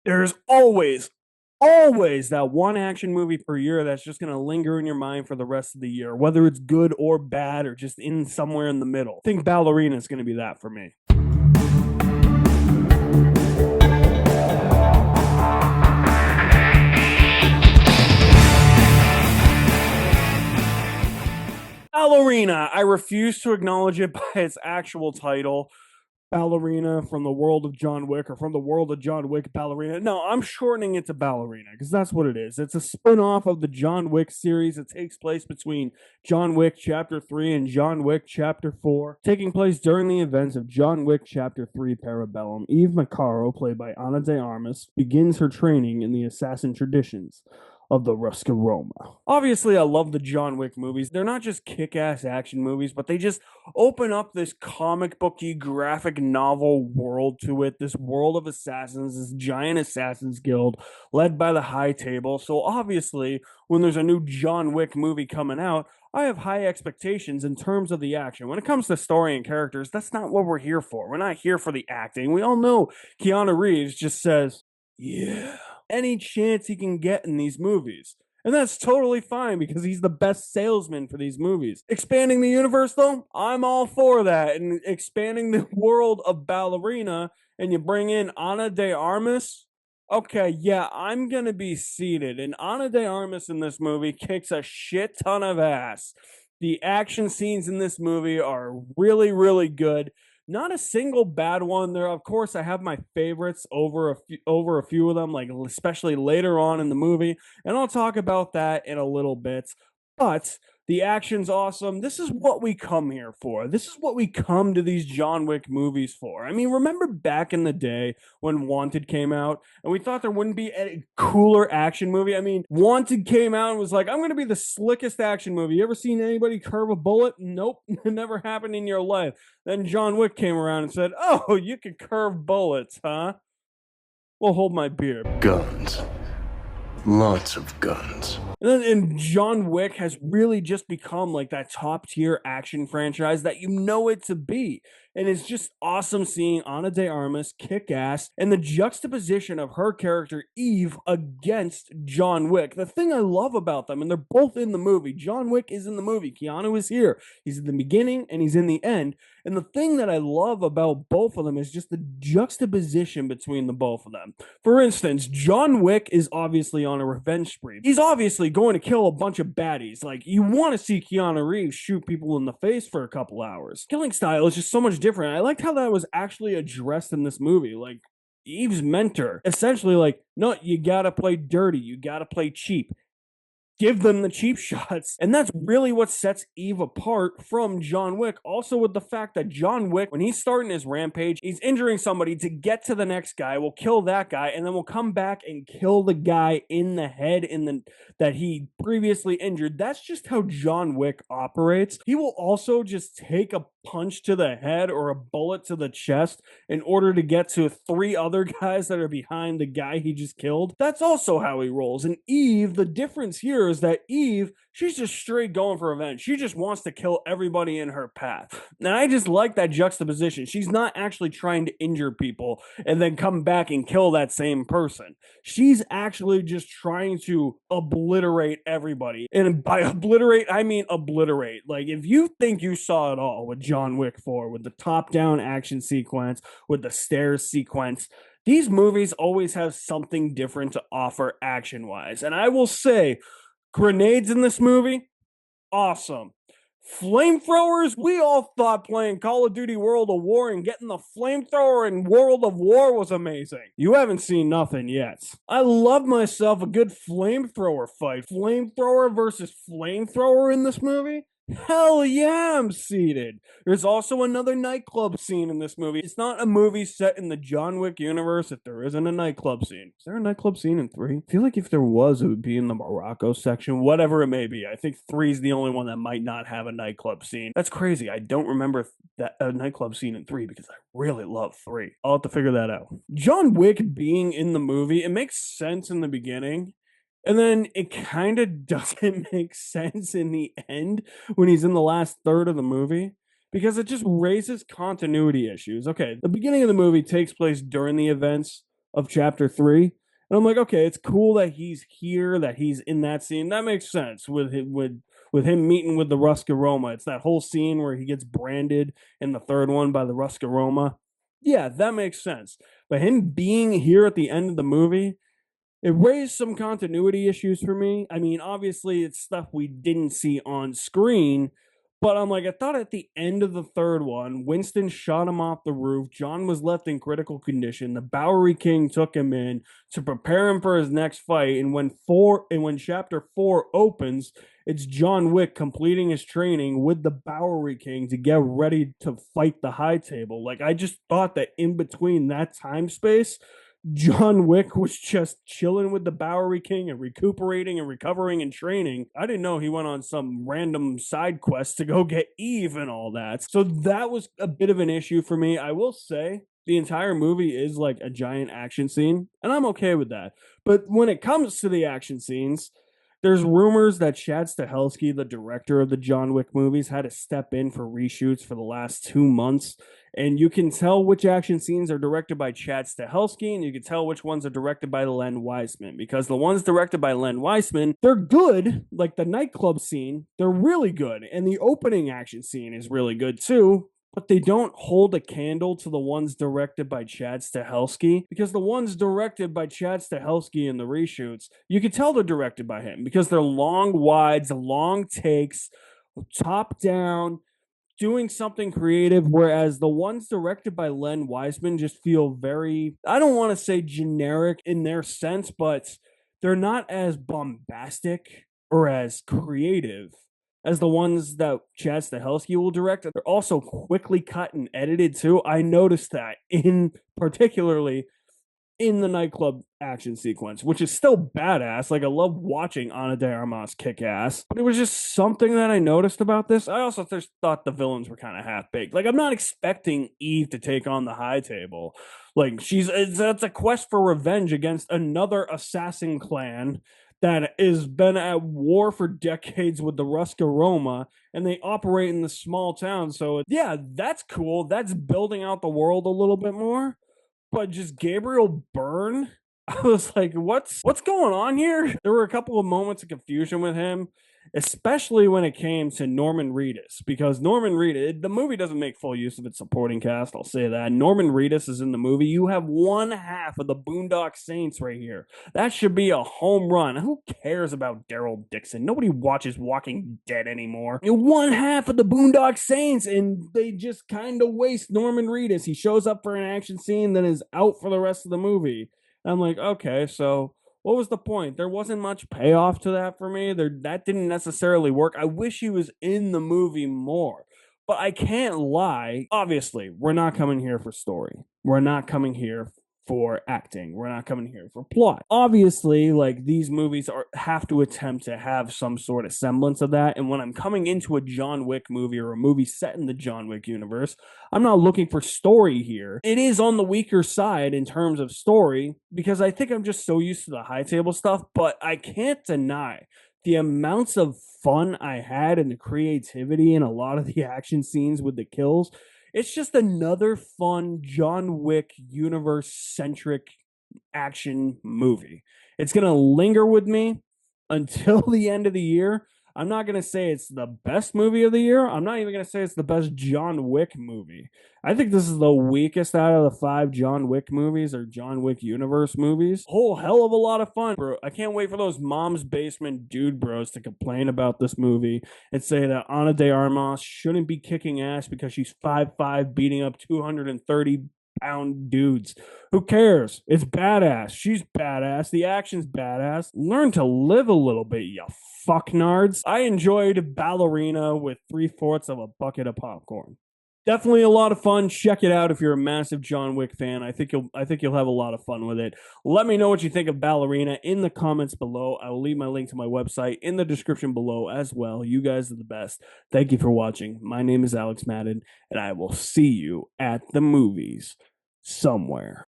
There's always that one action movie per year that's just going to linger in your mind for the rest of the year, whether it's good or bad or just in somewhere in the middle. I think Ballerina is going to be that for me. Ballerina. I refuse to acknowledge it by its actual title. Ballerina from the world of John Wick, or from the world of John Wick Ballerina. No, I'm shortening it to Ballerina because that's what it is. It's a spin-off of the John Wick series. It takes place between John Wick Chapter 3 and John Wick Chapter 4, taking place during the events of John Wick Chapter 3 Parabellum. Eve Macaro, played by Ana de Armas, begins her training in the assassin traditions of the Roma. Obviously, I love the John Wick movies. They're not just kick-ass action movies, but they just open up this comic booky graphic novel world to it, this world of assassins, this giant assassins guild led by the High Table. So obviously, when there's a new John Wick movie coming out, I have high expectations in terms of the action. When it comes to story and characters, that's not what we're here for. We're not here for the acting. We all know Keanu Reeves just says, yeah, any chance he can get in these movies. And that's totally fine because he's the best salesman for these movies. Expanding the universe, though, I'm all for that. And expanding the world of Ballerina, and you bring in Ana de Armas. Okay, yeah, I'm gonna be seated. And Ana de Armas in this movie kicks a shit ton of ass. The action scenes in this movie are really, really good. Not a single bad one there. Of course, I have my favorites over a few of them, like especially later on in the movie, and I'll talk about that in a little bit. But the action's awesome. This is what we come here for. This is what we come to these John Wick movies for. I mean, remember back in the day when Wanted came out and we thought there wouldn't be a cooler action movie? I mean, Wanted came out and was like, I'm going to be the slickest action movie. You ever seen anybody curve a bullet? Nope, it never happened in your life. Then John Wick came around and said, oh, you can curve bullets, huh? Well, hold my beer. Guns. Lots of guns. And John Wick has really just become like that top tier action franchise that you know it to be. And it's just awesome seeing Ana de Armas kick ass and the juxtaposition of her character Eve against John Wick. The thing I love about them, and they're both in the movie. John Wick is in the movie. Keanu is here. He's in the beginning and he's in the end. And the thing that I love about both of them is just the juxtaposition between the both of them. For instance, John Wick is obviously on a revenge spree. He's obviously going to kill a bunch of baddies. Like, you want to see Keanu Reeves shoot people in the face for a couple hours. Killing style is just so much different. I liked how that was actually addressed in this movie. Like, Eve's mentor, essentially like, no, you gotta play dirty. You gotta play cheap. Give them the cheap shots. And that's really what sets Eve apart from John Wick. Also, with the fact that John Wick, when he's starting his rampage, he's injuring somebody to get to the next guy, will kill that guy, and then will come back and kill the guy in the head that he previously injured. That's just how John Wick operates. He will also just take a punch to the head or a bullet to the chest in order to get to three other guys that are behind the guy he just killed. That's also how he rolls. And Eve, the difference here is that Eve, she's just straight going for revenge. She just wants to kill everybody in her path. And I just like that juxtaposition. She's not actually trying to injure people and then come back and kill that same person. She's actually just trying to obliterate everybody. And by obliterate, I mean obliterate. Like, if you think you saw it all with John Wick 4, with the top-down action sequence, with the stairs sequence, these movies always have something different to offer action-wise. And I will say, grenades in this movie, awesome. Flamethrowers, we all thought playing Call of Duty World of War and getting the flamethrower in World of War was amazing. You haven't seen nothing yet. I love myself a good flamethrower fight. Flamethrower versus flamethrower in this movie? Hell yeah, I'm seated. There's also another nightclub scene in this movie. It's not a movie set in the John Wick universe if there isn't a nightclub scene. Is there a nightclub scene in 3? I feel like if there was, it would be in the Morocco section, whatever it may be. I think 3 is the only one that might not have a nightclub scene. That's crazy. I don't remember that a nightclub scene in 3 because I really love 3. I'll have to figure that out. John Wick being in the movie, it makes sense in the beginning. And then it kind of doesn't make sense in the end when he's in the last third of the movie because it just raises continuity issues. Okay, the beginning of the movie takes place during the events of chapter 3. And I'm like, okay, it's cool that he's here, that he's in that scene. That makes sense with him meeting with the Ruscaroma. It's that whole scene where he gets branded in the third one by the Ruscaroma. Yeah, that makes sense. But him being here at the end of the movie, it raised some continuity issues for me. I mean, obviously, it's stuff we didn't see on screen, but I'm like, I thought at the end of the third one, Winston shot him off the roof. John was left in critical condition. The Bowery King took him in to prepare him for his next fight. And when chapter 4 opens, it's John Wick completing his training with the Bowery King to get ready to fight the High Table. Like, I just thought that in between that time space, John Wick was just chilling with the Bowery King and recuperating and recovering and training. I didn't know he went on some random side quest to go get Eve and all that. So that was a bit of an issue for me. I will say the entire movie is like a giant action scene, and I'm okay with that. But when it comes to the action scenes, there's rumors that Chad Stahelski, the director of the John Wick movies, had to step in for reshoots for the last 2 months. And you can tell which action scenes are directed by Chad Stahelski, and you can tell which ones are directed by Len Wiseman. Because the ones directed by Len Wiseman, they're good. Like the nightclub scene, they're really good. And the opening action scene is really good too. But they don't hold a candle to the ones directed by Chad Stahelski, because the ones directed by Chad Stahelski in the reshoots, you can tell they're directed by him because they're long wides, long takes, top down, doing something creative, whereas the ones directed by Len Wiseman just feel very, I don't want to say generic in their sense, but they're not as bombastic or as creative as the ones that Chad Stahelski will direct. They're also quickly cut and edited too. I noticed that in particularly in the nightclub action sequence, which is still badass. Like, I love watching Ana de Armas kick ass, but it was just something that I noticed about this. I also just thought the villains were kind of half-baked. Like, I'm not expecting Eve to take on the High Table. Like, it's a quest for revenge against another assassin clan that has been at war for decades with the Ruscaroma, and they operate in the small town. So, yeah, that's cool. That's building out the world a little bit more. But just Gabriel Byrne, I was like, what's going on here? There were a couple of moments of confusion with him, especially when it came to Norman Reedus, because Norman Reedus, the movie doesn't make full use of its supporting cast, I'll say that. Norman Reedus is in the movie. You have one half of the Boondock Saints right here. That should be a home run. Who cares about Daryl Dixon? Nobody watches Walking Dead anymore. You're one half of the Boondock Saints, and they just kind of waste Norman Reedus. He shows up for an action scene, then is out for the rest of the movie. And I'm like, okay, so what was the point? There wasn't much payoff to that for me. That didn't necessarily work. I wish he was in the movie more. But I can't lie. Obviously, we're not coming here for story. We're not coming here for acting. We're not coming here for plot. Obviously, like, these movies have to attempt to have some sort of semblance of that. And when I'm coming into a John Wick movie or a movie set in the John Wick universe, I'm not looking for story here. It is on the weaker side in terms of story because I think I'm just so used to the High Table stuff, but I can't deny the amounts of fun I had and the creativity in a lot of the action scenes with the kills. It's just another fun John Wick universe-centric action movie. It's going to linger with me until the end of the year. I'm not going to say it's the best movie of the year. I'm not even going to say it's the best John Wick movie. I think this is the weakest out of the 5 John Wick movies or John Wick universe movies. Whole hell of a lot of fun, bro. I can't wait for those Mom's Basement dude bros to complain about this movie and say that Ana de Armas shouldn't be kicking ass because she's 5'5", beating up 230-pound dudes. Who cares? It's badass. She's badass. The action's badass. Learn to live a little bit, you fucknards. I enjoyed Ballerina with 3/4 of a bucket of popcorn. Definitely a lot of fun. Check it out if you're a massive John Wick fan. I think you'll have a lot of fun with it. Let me know what you think of Ballerina in the comments below. I will leave my link to my website in the description below as well. You guys are the best. Thank you for watching. My name is Alex Madden, and I will see you at the movies somewhere.